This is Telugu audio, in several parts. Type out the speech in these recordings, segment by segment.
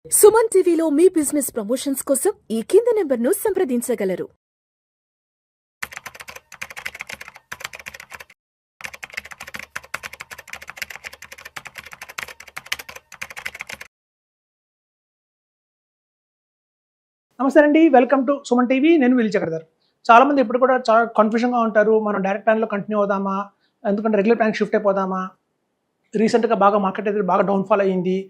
సుమన్ టీవీలో మీ బిజినెస్ ప్రమోషన్స్ కోసం ఈ కింది నెంబర్ను సంప్రదించగలరు. నమస్తే అండి, వెల్కమ్ టు సుమన్ టీవీ. నేను విల్ చక్రధర్. చాలా మంది ఇప్పుడు కూడా చాలా కన్ఫ్యూజన్గా ఉంటారు. మనం డైరెక్ట్ ప్లాన్లో కంటిన్యూ అవుదామా, ఎందుకంటే రెగ్యులర్ ప్లాన్ షిఫ్ట్ అయిపోదామా, రీసెంట్గా బాగా మార్కెట్ అయితే బాగా డౌన్ఫాల్ అయ్యింది,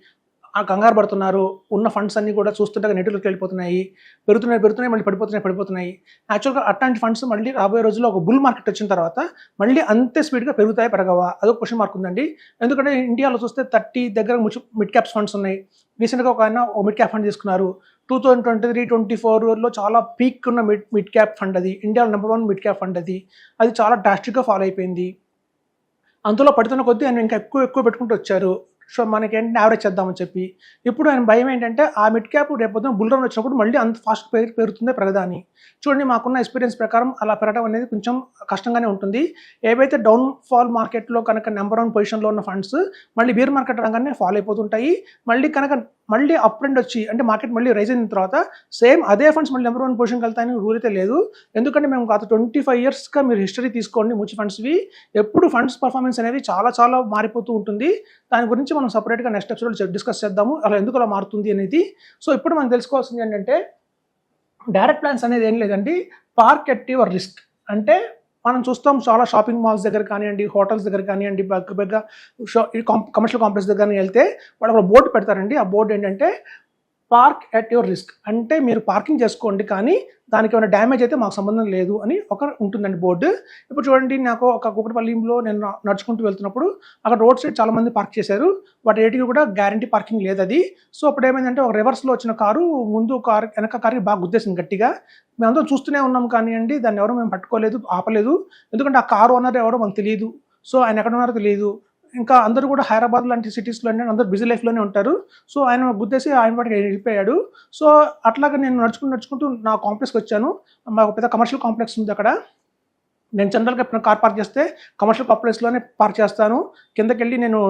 ఆ కంగారు పడుతున్నారు, ఉన్న ఫండ్స్ అన్నీ కూడా చూస్తుంటే నెట్లోకి వెళ్ళిపోతున్నాయి, పెరుగుతున్నాయి మళ్ళీ పడిపోతున్నాయి. యాక్చువల్గా అట్లాంటి ఫండ్స్ మళ్ళీ రాబోయే రోజుల్లో ఒక బుల్ మార్కెట్ వచ్చిన తర్వాత మళ్ళీ అంతే స్పీడ్గా పెరగవా, అదొక క్వశ్చన్ మార్క్ ఉందండి. ఎందుకంటే ఇండియాలో చూస్తే 30 దగ్గర మిడ్ క్యాప్స్ ఫండ్స్ ఉన్నాయి. రీసెంట్గా ఒక ఆయన మిడ్ క్యాప్ ఫండ్ తీసుకున్నారు. 2023-24లో చాలా పీక్ ఉన్న మిడ్ క్యాప్ ఫండ్ అది, ఇండియాలో నెంబర్ 1 మిడ్ క్యాప్ ఫండ్ అది చాలా డ్రాస్టిక్గా ఫాలో అయిపోయింది. అందులో పడుతున్న కొద్దీ ఆయన ఇంకా ఎక్కువ పెట్టుకుంటూ వచ్చారు. సో మనకి ఏంటంటే యావరేజ్ చేద్దామని చెప్పి. ఇప్పుడు ఆయన భయం ఏంటంటే ఆ మిడ్ క్యాప్ రేపొద్దున బుల్ రన్ వచ్చినప్పుడు మళ్ళీ అంత ఫాస్ట్ పెరుగుతుందే పెరగదని. చూడండి, మాకున్న ఎక్స్పీరియన్స్ ప్రకారం అలా పెరగడం అనేది కొంచెం కష్టంగానే ఉంటుంది. ఏవైతే డౌన్ ఫాల్ మార్కెట్లో కనుక నెంబర్ 1 పొజిషన్లో ఉన్న ఫండ్స్ మళ్ళీ బీర్ మార్కెట్ రంగానే ఫాలో అయిపోతుంటాయి. మళ్ళీ అప్ ట్రెండ్ వచ్చి అంటే మార్కెట్ మళ్ళీ రైజ్ అయిన తర్వాత సేమ్ అదే ఫండ్స్ మళ్ళీ నెంబర్ 1 పొజిషన్కి వెళ్తాయని రూల్ అయితే లేదు. ఎందుకంటే మేము గత 25 ఇయర్స్గా మీరు హిస్టరీ తీసుకోండి మ్యూచువల్ ఫండ్స్వి, ఎప్పుడు ఫండ్స్ పర్ఫార్మెన్స్ అనేది చాలా మారిపోతూ ఉంటుంది. దాని గురించి మనం సపరేట్గా నెక్స్ట్ ఎపిసోడ్లో డిస్కస్ చేద్దాము, అలా ఎందుకు అలా మారుతుంది అనేది. సో ఇప్పుడు మనం తెలుసుకోవాల్సింది ఏంటంటే డైరెక్ట్ ప్లాన్స్ అనేది ఏం లేదండి, పార్క్ ఎట్ యువర్ రిస్క్. అంటే మనం చూస్తాం చాలా షాపింగ్ మాల్స్ దగ్గర కానివ్వండి, హోటల్స్ దగ్గర కానివ్వండి, కమర్షియల్ కాంప్లెక్స్ దగ్గర వెళ్తే వాళ్ళు ఒక బోర్డు పెడతారండి. ఆ బోర్డు ఏంటంటే పార్క్ ఎట్ యువర్ రిస్క్, అంటే మీరు పార్కింగ్ చేసుకోండి కానీ దానికి ఏమైనా డ్యామేజ్ అయితే మాకు సంబంధం లేదు అని ఒక ఉంటుందండి బోర్డు. ఇప్పుడు చూడండి, నాకు ఒక కూకట్పల్లిలో నేను నడుచుకుంటూ వెళ్తున్నప్పుడు అక్కడ రోడ్ సైడ్ చాలా మంది పార్క్ చేశారు. వాటి ఏటికి కూడా గ్యారంటీ పార్కింగ్ లేదు అది. సో అప్పుడు ఏమైందంటే ఒక రివర్స్లో వచ్చిన కారు ముందు వెనక కారుకి బాగా గుద్దేసింది గట్టిగా. మేమందరం చూస్తూనే ఉన్నాం కానివ్వండి, దాన్ని ఎవరో మేము పట్టుకోలేదు, ఆపలేదు. ఎందుకంటే ఆ కారు ఓనర్ ఎవరో మనకు తెలియదు, సో ఆయన ఎక్కడ ఉన్నారో తెలియదు. ఇంకా అందరూ కూడా హైదరాబాద్ లాంటి సిటీస్లో అందరూ బిజీ లైఫ్లోనే ఉంటారు. సో ఆయన గుద్దేసి ఆయన పాటికి వెళ్ళిపోయాడు. సో అట్లాగా నేను నడుచుకుంటూ నా కాంప్లెక్స్కి వచ్చాను. మాకు పెద్ద కమర్షియల్ కాంప్లెక్స్ ఉంది అక్కడ. నేను జనరల్గా ఎప్పుడు కార్ పార్క్ చేస్తే కమర్షియల్ కాంప్లెక్స్లోనే పార్క్ చేస్తాను. కిందకి వెళ్ళి నేను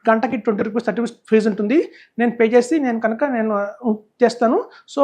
గంటకి 20 రూపీస్ 30 రూపీస్ ఫీజు ఉంటుంది, నేను పే చేసి నేను చేస్తాను. సో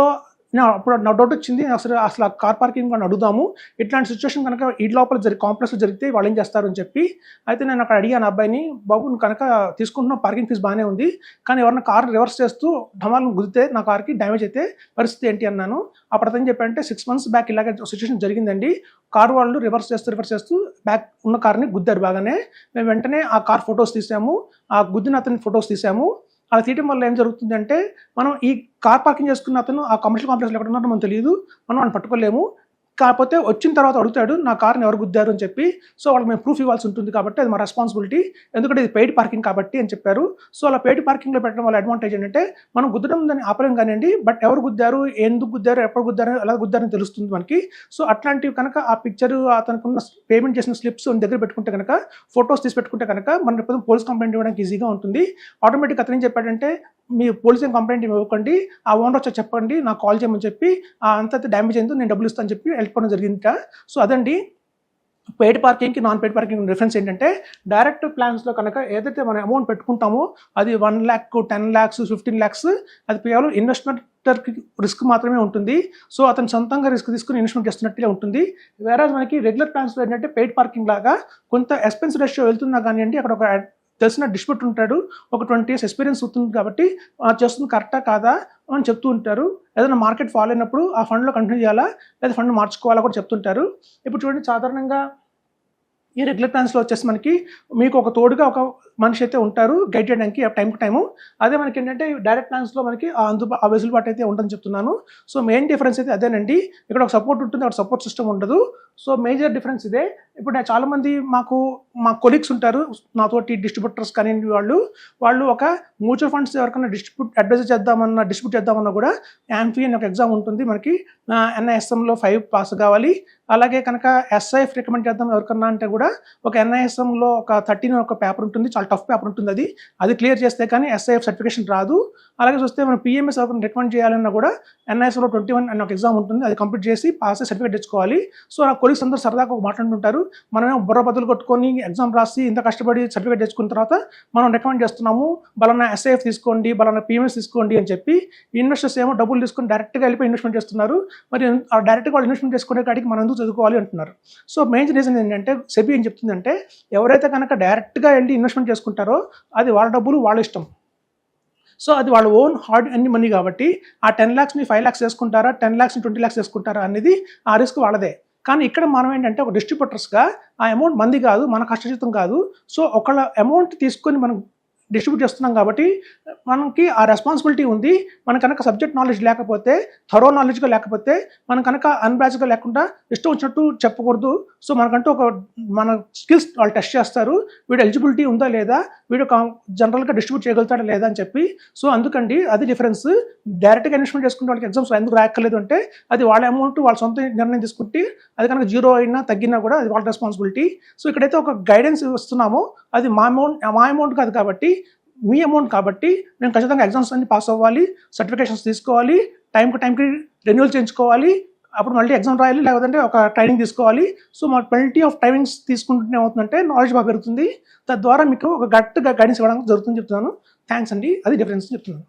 అప్పుడు నా డౌట్ వచ్చింది, అసలు కార్ పార్కింగ్ అని అడుగుదాము, ఇట్లాంటి సిచ్యువేషన్ కనుక ఈ లోపల కాంప్లెక్స్లో జరిగితే వాళ్ళు ఏం చేస్తారు అని చెప్పి. అయితే నేను అక్కడ అడిగాను అబ్బాయిని, బాబు నువ్వు కనుక తీసుకుంటున్న పార్కింగ్ ఫీజు బాగానే ఉంది, కానీ ఎవరైనా కార్ రివర్స్ చేస్తూ ఢమాలను గుద్దితే నా కార్కి డ్యామేజ్ అయితే పరిస్థితి ఏంటి అన్నాను. అప్పుడు అతను చెప్పంటే 6 months బ్యాక్ ఇలాగే సిచ్యువేషన్ జరిగిందండి. కారు వాళ్ళు రివర్స్ చేస్తూ బ్యాక్ ఉన్న కార్ని గుద్దారు బాగానే. మేము వెంటనే ఆ కార్ ఫొటోస్ తీసాము, ఆ గుద్దిన అతని ఫొటోస్ తీసాము. అలా తీయడం వల్ల ఏం జరుగుతుందంటే మనం ఈ కార్ పార్కింగ్ చేసుకున్న అతను ఆ కమర్షియల్ కాంప్లెక్స్లో ఎక్కడ ఉన్నారో మనకు తెలియదు, మనం వాడిని పట్టుకోలేము. కాకపోతే వచ్చిన తర్వాత అడుగుతాడు నా కార్ని ఎవరు గుద్దారు అని చెప్పి. సో వాళ్ళకి మేము ప్రూఫ్ ఇవ్వాల్సి ఉంటుంది కాబట్టి అది మా రెస్పాన్సిబిలిటీ, ఎందుకంటే ఇది పెయిడ్ పార్కింగ్ కాబట్టి అని చెప్పారు. సో అలా పెయిడ్ పార్కింగ్లో పెట్టడం వల్ల అడ్వాంటేజ్ ఏంటంటే మనం గుద్దడం దాన్ని ఆపలేం కానివ్వండి, బట్ ఎవరు గుద్దారు, ఎందుకు గుద్దారు, ఎప్పుడు గుద్దారు, ఎలా గుద్దారని తెలుస్తుంది మనకి. సో అట్లాంటివి కనుక ఆ పిక్చర్ అతనుకున్న పేమెంట్ చేసిన స్లిప్స్ దగ్గర పెట్టుకుంటే కనుక, ఫొటోస్ తీసి పెట్టుకుంటే కనుక మనం రేపు పోలీస్ కంప్లైంట్ ఇవ్వడానికి ఈజీగా ఉంటుంది. ఆటోమేటిక్ అతను ఏం చెప్పాడంటే మీ పోలీస్ కంప్లైంట్ ఇవ్వకండి, ఆ ఓనర్ వచ్చి చెప్పండి, నాకు కాల్ చేయమని చెప్పి అంత డ్యామేజ్ అయిందో నేను డబ్బులు ఇస్తాను చెప్పి వెళ్ళిపోవడం జరిగింది. సో అదండి పెయిడ్ పార్కింగ్కి నాన్ పెయిడ్ పార్కింగ్ డిఫరెన్స్ ఏంటంటే, డైరెక్ట్ ప్లాన్స్లో కనుక ఏదైతే మనం అమౌంట్ పెట్టుకుంటామో అది 1 lakh 10 lakhs 15 lakhs అది కేవలం ఇన్వెస్ట్మెంటర్కి రిస్క్ మాత్రమే ఉంటుంది. సో అతను సొంతంగా రిస్క్ తీసుకుని ఇన్వెస్ట్మెంట్ చేస్తున్నట్టుగా ఉంటుంది. వేరే మనకి రెగ్యులర్ ప్లాన్స్లో ఏంటంటే పెయిడ్ పార్కింగ్ లాగా కొంత ఎక్స్పెన్స్ రేషియో వెళ్తున్నా కానివ్వండి, అక్కడ ఒక తెలిసిన డిస్ట్రిబ్యూటర్ ఉంటాడు, ఒక 20 years ఎక్స్పీరియన్స్ ఉంటుంది కాబట్టి చేస్తుంది కరెక్టా కాదా అని చెప్తూ ఉంటారు. ఏదైనా మార్కెట్ ఫాలో అయినప్పుడు ఆ ఫండ్లో కంటిన్యూ చేయాలా లేదా ఫండ్ మార్చుకోవాలా కూడా చెప్తుంటారు. ఇప్పుడు చూడండి, సాధారణంగా ఈ రెగ్యులర్ ప్లాన్స్లో వచ్చేసి మనకి మీకు ఒక తోడుగా ఒక మనిషి అయితే ఉంటారు గైడ్ చేయడానికి టైం టు టైము. అదే మనకి ఏంటంటే డైరెక్ట్ ప్లాన్స్లో మనకి ఆ వెసులుబాటు అయితే ఉంటుందని చెప్తున్నాను. సో మెయిన్ డిఫరెన్స్ అయితే అదేనండి, ఇక్కడ ఒక సపోర్ట్ ఉంటుంది, అక్కడ సపోర్ట్ సిస్టమ్ ఉండదు. సో మేజర్ డిఫరెన్స్ ఇదే. ఇప్పుడు చాలామంది మా కొలీగ్స్ ఉంటారు నాతోటి, డిస్ట్రిబ్యూటర్స్ కానీ వాళ్ళు ఒక మ్యూచువల్ ఫండ్స్ ఎవరికైనా డిస్ట్రిబ్యూట్ చేద్దామన్నా కూడా యాంఫీ అని ఒక ఎగ్జామ్ ఉంటుంది మనకి. NISMలో 5 పాస్ కావాలి. అలాగే కనుక SIF రికమెండ్ చేద్దాం ఎవరికన్నా అంటే కూడా ఒక NISMలో ఒక 13 ఒక పేపర్ ఉంటుంది, చాలా టఫ్ పేపర్ ఉంటుంది. అది క్లియర్ చేస్తే కానీ SIF సర్టిఫికేషన్ రాదు. అలాగే చూస్తే మనం PMS ఎవరికైనా రికమెండ్ చేయాలన్నా కూడా NISMలో 21 అని ఒక ఎగ్జామ్ ఉంటుంది, అది కంప్లీట్ చేసి పాస్ సర్టిఫికేట్ తెచ్చుకోవాలి. సో కొలీగ్స్ అందరూ సరదాగా ఒక మాట్లాడుతుంటారు, మనమేమో బుర్ర బదులు కొట్టుకొని ఎగ్జామ్ రాసి ఇంత కష్టపడి సర్టిఫికేట్ తెచ్చుకున్న తర్వాత మనం రికమెండ్ చేస్తున్నాము బలానా ఎస్ఐఎఫ్ తీసుకోండి, బలానా పిఎంఎస్ తీసుకోండి అని చెప్పి ఇన్వెస్టర్స్ ఏమో డబ్బులు తీసుకొని డైరెక్ట్గా వెళ్ళిపోయి ఇన్వెస్ట్మెంట్ చేస్తున్నారు. మరి ఆ డైరెక్ట్గా వాళ్ళు ఇన్వెస్ట్మెంట్ చేసుకునే కాడికి మనం ఎందుకు చదువుకోవాలి అంటున్నారు. సో మెయిన్ రీజన్ ఏంటంటే సెబీ ఏం చెప్తుందంటే ఎవరైతే కనుక డైరెక్ట్గా వెళ్ళి ఇన్వెస్ట్మెంట్ చేసుకుంటారో అది వాళ్ళ డబ్బులు వాళ్ళ ఇష్టం. సో అది వాళ్ళ ఓన్ హార్డ్ అన్ని మనీ కాబట్టి ఆ 10 lakhsని 5 lakhs చేసుకుంటారా, 10 lakhsని 20 lakhs చేసుకుంటారా అనేది ఆ రిస్క్ వాళ్ళదే. కానీ ఇక్కడ మనం ఏంటంటే ఒక డిస్ట్రిబ్యూటర్స్గా ఆ అమౌంట్ మంది కాదు, మన కష్టజితం కాదు. సో ఒకళ్ళ అమౌంట్ తీసుకొని మనం డిస్ట్రిబ్యూట్ చేస్తున్నాం కాబట్టి మనకి ఆ రెస్పాన్సిబిలిటీ ఉంది. మన కనుక సబ్జెక్ట్ నాలెడ్జ్ లేకపోతే, థరో నాలెడ్జ్గా లేకపోతే, మన కనుక అన్బ్యాచ్గా లేకుండా ఇష్టం వచ్చినట్టు చెప్పకూడదు. సో మనకంటూ మన స్కిల్స్ వాళ్ళు టెస్ట్ చేస్తారు, వీడు ఎలిజిబిలిటీ ఉందా లేదా, వీడు జనరల్గా డిస్ట్రిబ్యూట్ చేయగలుగుతాడా లేదా అని చెప్పి. సో అందుకండి అది డిఫరెన్స్. డైరెక్ట్గా ఇన్వెస్ట్మెంట్ చేసుకుంటే వాళ్ళకి ఎగ్జామ్స్ ఎందుకు రాయక్కర్లేదు అంటే అది వాళ్ళ అమౌంట్ వాళ్ళ సొంత నిర్ణయం తీసుకుంటే అది కనుక 0 అయినా తగ్గినా కూడా అది వాళ్ళ రెస్పాన్సిబిలిటీ. సో ఇక్కడైతే ఒక గైడెన్స్ ఇస్తున్నామో అది మా అమౌంట్ కాదు కాబట్టి మీ అమౌంట్ కాబట్టి మేము ఖచ్చితంగా ఎగ్జామ్స్ అన్ని పాస్ అవ్వాలి, సర్టిఫికేషన్స్ తీసుకోవాలి, టైంకి రెన్యూవల్ చేయించుకోవాలి, అప్పుడు మళ్ళీ ఎగ్జామ్ రాయాలి, లేకపోతే ఒక ట్రైనింగ్ తీసుకోవాలి. సో మా 20 ఆఫ్ టైమింగ్స్ తీసుకుంటే ఏమవుతుందంటే నాలెడ్జ్ బాగా పెరుగుతుంది. తద్వారా మీకు ఒక గట్టిగా గైడెన్స్ ఇవ్వడానికి జరుగుతుందని చెప్తున్నాను. థ్యాంక్స్ అండి, అది డిఫరెన్స్ చెప్తున్నాను.